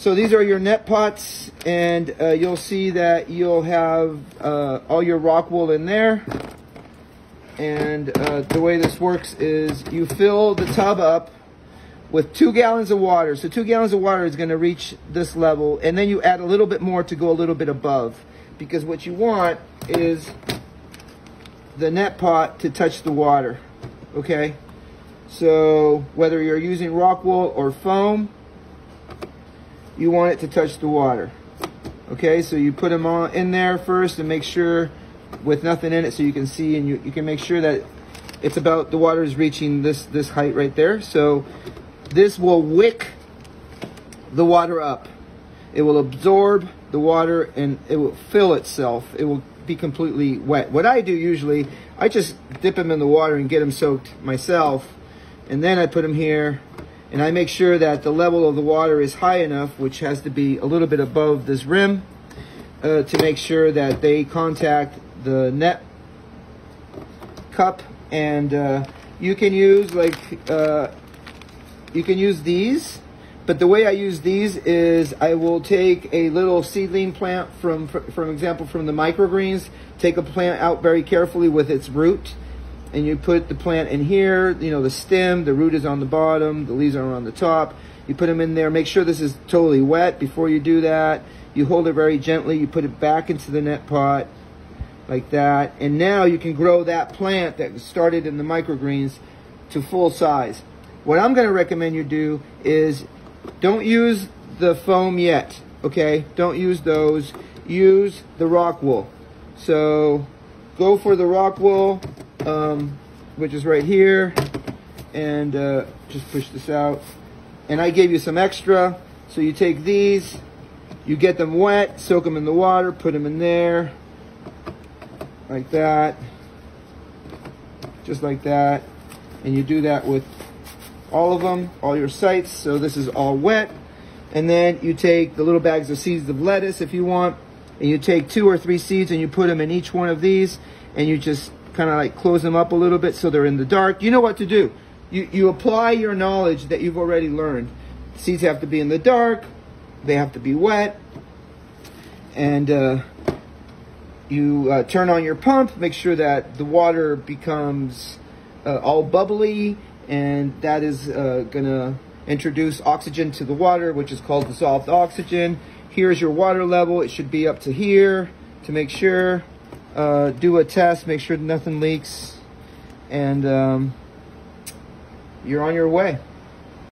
So these are your net pots, and you'll see that you'll have all your rock wool in there. And the way this works is you fill the tub up with 2 gallons of water. So 2 gallons of water is going to reach this level, and then you add a little bit more to go a little bit above, because what you want is the net pot to touch the water. Okay, so whether you're using rock wool or foam, you want it to touch the water. Okay, so you put them all in there first and make sure with nothing in it, so you can see, and you can make sure that it's about, the water is reaching this height right there. So this will wick the water up. It will absorb the water and it will fill itself. It will be completely wet. What I do usually, I just dip them in the water and get them soaked myself, and then I put them here, and I make sure that the level of the water is high enough, which has to be a little bit above this rim, to make sure that they contact the net cup. And you can use you can use these, but the way I use these is I will take a little seedling plant from example from the microgreens, take a plant out very carefully with its root, and you put the plant in here. You know, the stem, the root is on the bottom, the leaves are on the top. You put them in there. Make sure this is totally wet before you do that. You hold it very gently. You put it back into the net pot like that. And now you can grow that plant that started in the microgreens to full size. What I'm going to recommend you do is don't use the foam yet, okay? Don't use those. Use the rock wool. So go for the rock wool, which is right here, and just push this out. And I gave you some extra, so you take these, you get them wet, soak them in the water, put them in there, like that, just like that. And you do that with all of them, all your sites. So this is all wet. And then you take the little bags of seeds of lettuce if you want, and you take 2 or 3 seeds and you put them in each one of these, and you just kind of like close them up a little bit so they're in the dark. You know what to do. You apply your knowledge that you've already learned. Seeds have to be in the dark, they have to be wet, and you turn on your pump, make sure that the water becomes all bubbly, and that is gonna introduce oxygen to the water, which is called dissolved oxygen. Here's your water level. It should be up to here to make sure. Do a test, make sure nothing leaks, and you're on your way.